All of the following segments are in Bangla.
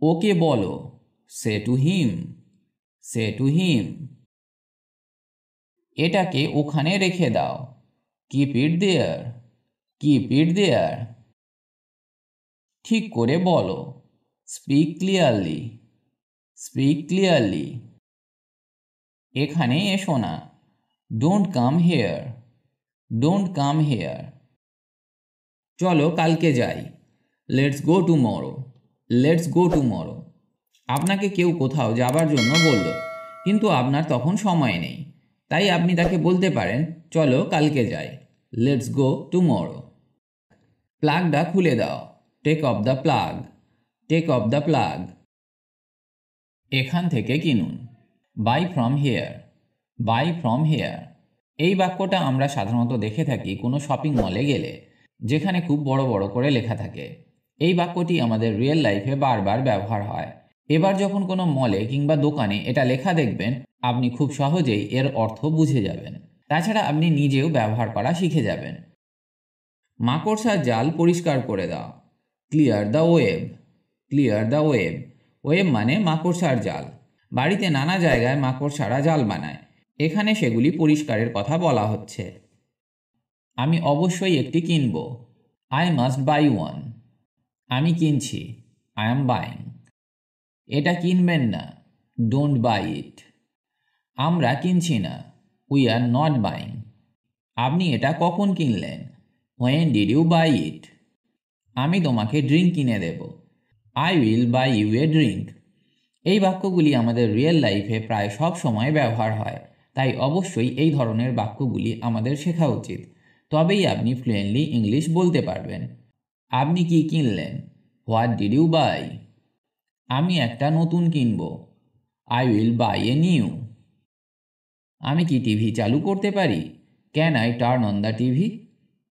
ওকে বলো, সে to him, say to him. এটাকে ওখানে রেখে দাও, keep it there, keep it দেয়ার। ঠিক করে বলো, স্পিক ক্লিয়ারলি, স্পিক ক্লিয়ারলি। এখানে এসো না, don't come here, don't come here. চলো কালকে যাই, let's go tomorrow, let's go tomorrow. আপনাকে কেউ কোথাও যাবার জন্য বলল, কিন্তু আপনার তখন সময় নেই, তাই আপনি তাকে বলতে পারেন চলো কালকে যাই, লেটস গো টুমরো। প্লাগটা খুলে দাও, take off the plug, take off the plug. এখান থেকে কিনুন, buy from here, buy from here. এই বাক্যটা আমরা সাধারণত দেখে থাকি কোনো শপিং মলে গেলে, যেখানে খুব বড় বড় করে লেখা থাকে। এই বাক্যটি আমাদের রিয়েল লাইফে বারবার ব্যবহার হয়। এবার যখন কোনো মলে কিংবা দোকানে এটা লেখা দেখবেন, আপনি খুব সহজেই এর অর্থ বুঝে যাবেন। তাছাড়া আপনি নিজেও ব্যবহার করা শিখে যাবেন। মাকড়সার জাল পরিষ্কার করে দাও, clear the web, clear the web. Web মানে মাকড়সার জাল। বাড়িতে নানা জায়গায় মাকড়সারা জাল বানায়, এখানে সেগুলি পরিষ্কারের কথা বলা হচ্ছে। আমি অবশ্যই একটি কিনব, আই মাস্ট বাই ওয়ান, আমি কিনছি, আই অ্যাম বাইং। এটা কিনবেন না, ডোন্ট বাই ইট, আমরা কিনছি না, উই আর নট বাইং। আপনি এটা কখন কিনলেন, when did you buy it, আমি তোমাকে ড্রিঙ্ক কিনে দেব, I will buy you a drink. এই বাক্যগুলি আমাদের রিয়েল লাইফে প্রায় সব সময় ব্যবহার হয়, তাই অবশ্যই এই ধরনের বাক্যগুলি আমাদের শেখা উচিত, তবেই আপনি ফ্লুয়েন্টলি ইংলিশ বলতে পারবেন। আপনি কি কিনলেন, হোয়াট ডিড ইউ বাই, আমি একটা নতুন কিনব, I will buy a new. আমি কি টিভি চালু করতে পারি, can I turn on the TV,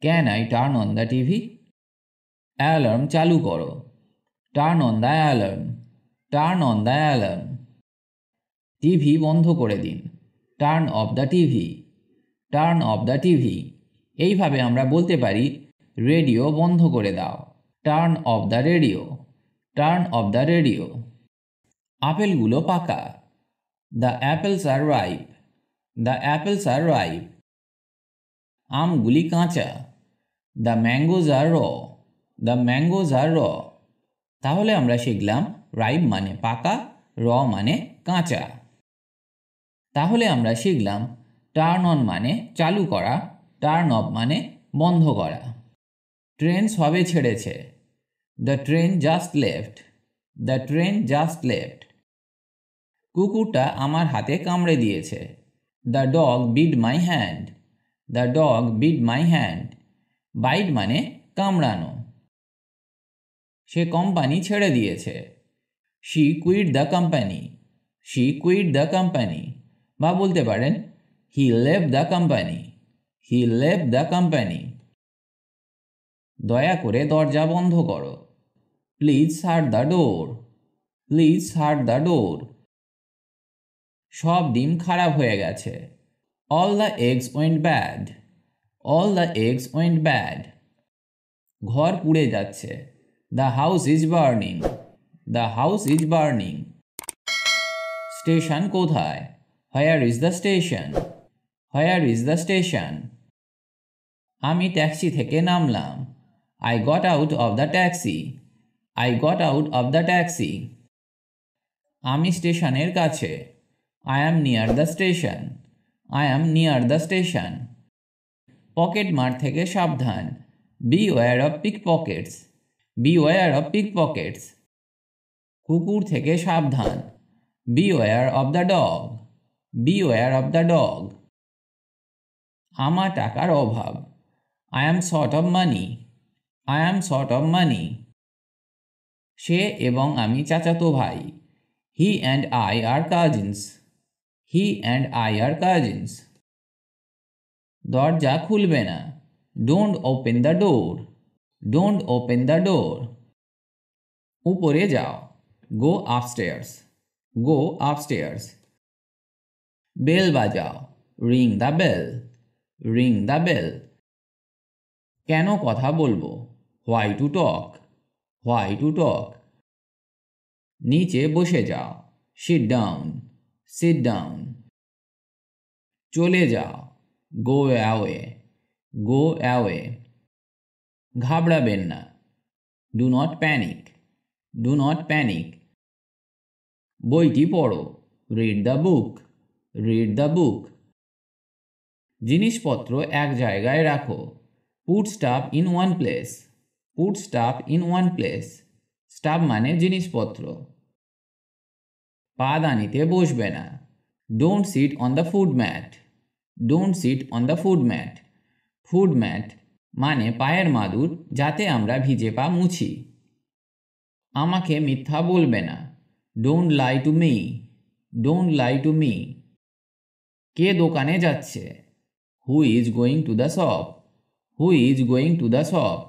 can I turn on the TV. Alarm চালু করো, turn on the alarm, turn on the alarm. TV বন্ধ করে দিন, turn off the TV, turn off the TV. এইভাবে আমরা বলতে পারি রেডিও বন্ধ করে দাও, turn off the radio, turn off the radio. আপেলগুলো পাকা, the apples are ripe, the apples are ripe. আমগুলি কাঁচা, দ্য ম্যাঙ্গোজ আর র, দ্য ম্যাঙ্গোজ আর র। তাহলে আমরা শিখলাম রাইপ মানে পাকা, র মানে কাঁচা। তাহলে আমরা শিখলাম টার্ন অন মানে চালু করা, টার্ন অফ মানে বন্ধ করা। ট্রেন সবে ছেড়েছে, the train just left, the train just left. কুকুরটা আমার হাতে কামড়ে দিয়েছে, the dog bit my hand, the dog bit my hand. Bite মানে কামড়ানো। সে কোম্পানি ছেড়ে দিয়েছে, she quit the company, she quit the company. বা বলতে পারেন he left the company, he left the company. দয়া করে দরজা বন্ধ করো, please shut the door, please shut the door. সব ডিম খারাপ হয়ে গেছে, all the eggs went bad, all the eggs went bad. ঘর পুড়ে যাচ্ছে, the house is burning, the house is burning. Station কোথায়, where is the station, where is the station. আমি ট্যাক্সি থেকে নামলাম, I got out of the taxi, I got out of the taxi. আমি স্টেশনের কাছে, I am near the station, I am near the station. Pocket মার থেকে সাবধান, beware of pick Pockets, B wire of pickpockets. কুকুর থেকে সাবধান, beware of the dog, beware of the dog. আমার টাকার অভাব, I am short of money, I am short of money. সে এবং আমি চাচাতো ভাই, he and I are cousins, he and I are cousins. দরজা খুলবে না, don't open the door, don't open the door. উপরে যাও, go upstairs, go upstairs. Bell বাজাও, ring the bell, ring the bell. কেন কথা বলবো, why to talk, why to talk. নিচে বসে যাও, sit down, sit down. চলে যাও, go away, go away. ঘাবড়াবেন না, do not panic, do not panic. বইটি পড়ো, read the book, read the book. জিনিসপত্র এক জায়গায় রাখো, put stuff in one place, put stuff in one place. stuff মানে জিনিসপত্র। পাদানিতে বসবে না, don't sit on the food mat, don't sit on the food mat. food mat মানে পায়ের মাদুর যাতে আমরা ভিজে পা মুছি। আমাকে মিথ্যা বলবে না, don't lie to me, don't lie to me. কে দোকানে যাচ্ছে, who is going to the shop, who is going to the shop.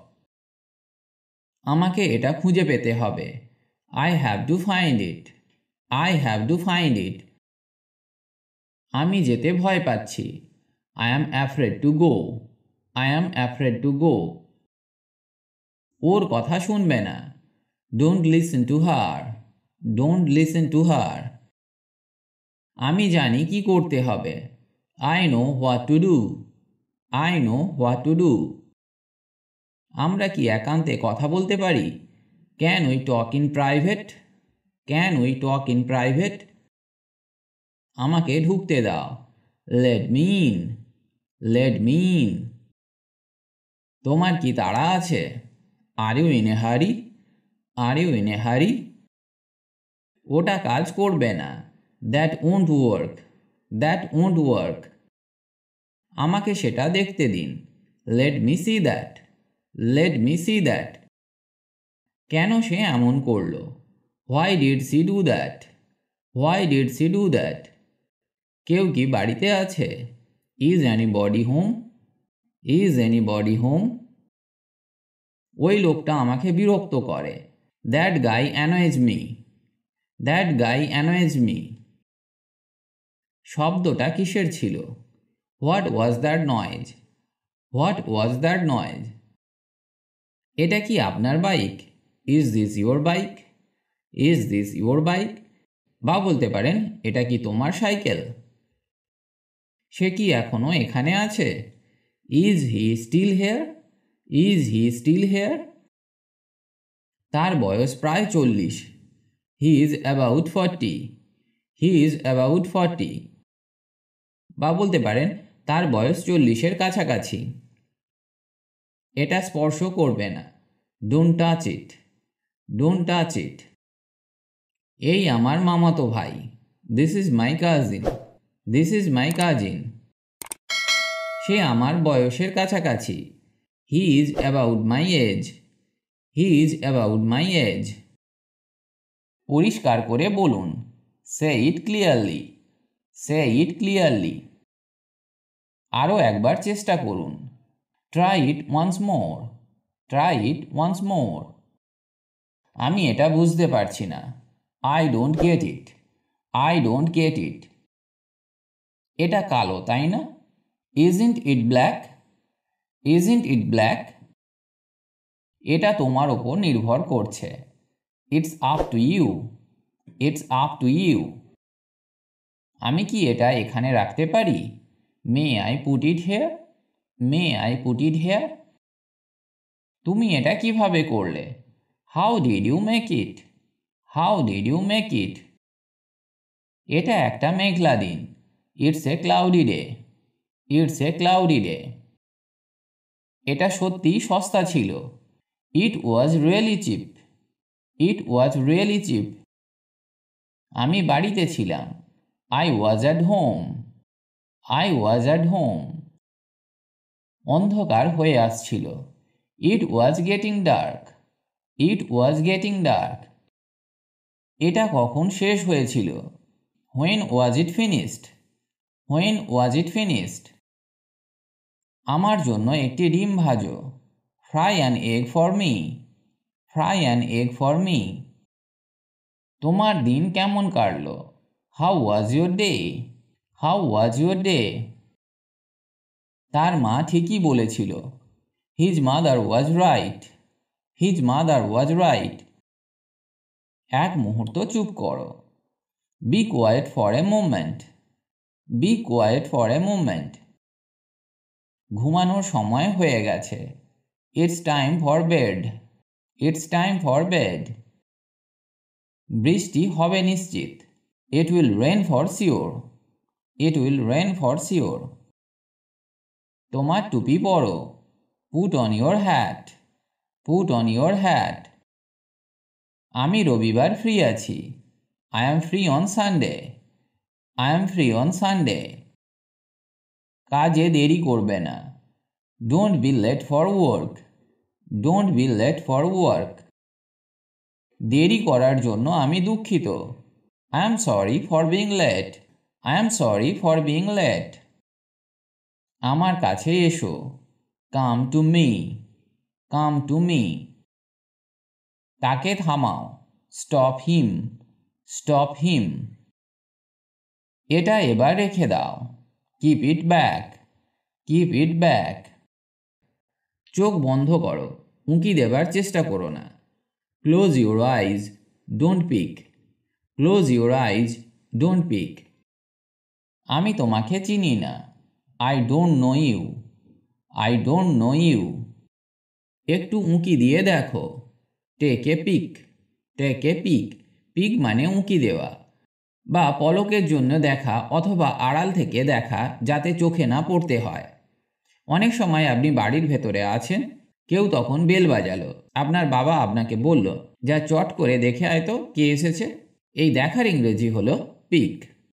আমাকে এটা খুঁজে পেতে হবে, I have to find it, I have to find it. আমি যেতে ভয় পাচ্ছি, I am afraid to go, I am afraid to go. ওর কথা শুনবে না, don't listen to her, don't listen to her. আমি জানি কি করতে হবে, I know what to do, I know what to do. আমরা কি একান্তে কথা বলতে পারি, can we talk in private, can we talk in private. আমাকে ঢুকতে দাও, let me in, let me in. তোমার কি তাড়া আছে, are you in a hurry, are you in a hurry. ওটা কাজ করবে না, that won't work, that won't work. আমাকে সেটা দেখতে দিন, let me see that, let me see that. কেন সে এমন করলো, why did she do that, why did she do that. কেউ কি বাড়িতে আছে, is anybody home, is anybody home. ওই লোকটা আমাকে বিরক্ত করে, that guy annoys me, that guy annoys me. শব্দটা কিসের ছিল, what was that noise, what was that noise. এটা কি আপনার bike, is this your bike, is this your bike. বা বলতে পারেন এটা কি তোমার সাইকেল। সে কি এখনো এখানে আছে, is he still here, is he still here. তার বয়স প্রায় 40, he is about 40, he is about 40. বা বলতে পারেন তার বয়স 40-এর কাছাকাছি। এটা স্পর্শ করবে না, don't touch it, don't touch it. এই আমার মামাতো ভাই, this is my cousin, this is my cousin. সে আমার বয়সের কাছাকাছি, he is about my age, he is about my age. পরিষ্কার করে বলুন, say it clearly, say it clearly. আরও একবার চেষ্টা করুন, try it once more, try it once more. আমি এটা বুঝতে পারছি না, I don't get it, I don't get it. এটা কালো তাই না, isn't it black, isn't it black. এটা তোমার ওপর নির্ভর করছে, it's up to you, it's up to you. আমি কি এটা এখানে রাখতে পারি, may I put it here, may I put it here. তুমি এটা কিভাবে করলে, how did you make it, how did you make it. এটা একটা মেঘলা দিন, it's a cloudy day, it's a cloudy day. এটা সত্যি সস্তা ছিল, it was really cheap, it was really cheap. আমি বাড়িতে ছিলাম, I was at home, I was at home. অন্ধকার হয়ে আসছিল, it was getting dark, it was getting dark. এটা কখন শেষ হয়েছিল, when was it finished, when was it finished. আমার জন্য একটি ডিম ভাজো, fry an egg for me, fry an egg for me. তোমার দিন কেমন কাটলো, how was your day, how was your day. তার মা ঠিকই বলেছিল, his mother was right, his mother was right. এক মুহূর্ত চুপ করো। Be quiet for a moment. Be quiet for a moment. ঘুমানোর সময় হয়ে গেছে। It's time for bed. It's time for bed. বৃষ্টি হবে নিশ্চিত। It will rain for sure. It will rain for sure. তোমার টুপি পরো। Put on your hat. Put on your hat. আমি রবিবার ফ্রি আছি। I am free on Sunday. I am free on Sunday. কাজে দেরি করবে না। Don't be late for work. Don't be late for work. দেরি করার জন্য আমি দুঃখিত। I am sorry for being late. I am sorry for being late. আমার কাছে এসো। Come to me. Come to me. তাকে থামাও। Stop him. Stop him. এটা এবার রেখে দাও। Keep it back. Keep it back. চোখ বন্ধ করো। উঁকি দেবার চেষ্টা করো না। Close your eyes. Don't peek. Close your eyes. Don't peek. আমি তোমাকে চিনি না। I don't know you. I don't know you. একটু উঁকি দিয়ে দেখো। Take a peek. Take a peek. Peek মানে উঁকি দেওয়া বা পলকের জন্য দেখা অথবা আড়াল থেকে দেখা যাতে চোখে না পড়তে হয়। অনেক সময় আপনি বাড়ির ভেতরে আছেন, কেউ তখন বেল বাজালো। আপনার বাবা আপনাকে বলল, যা চট করে দেখে আয় তো কে এসেছে। এই দেখার ইংরেজি হলো পিক।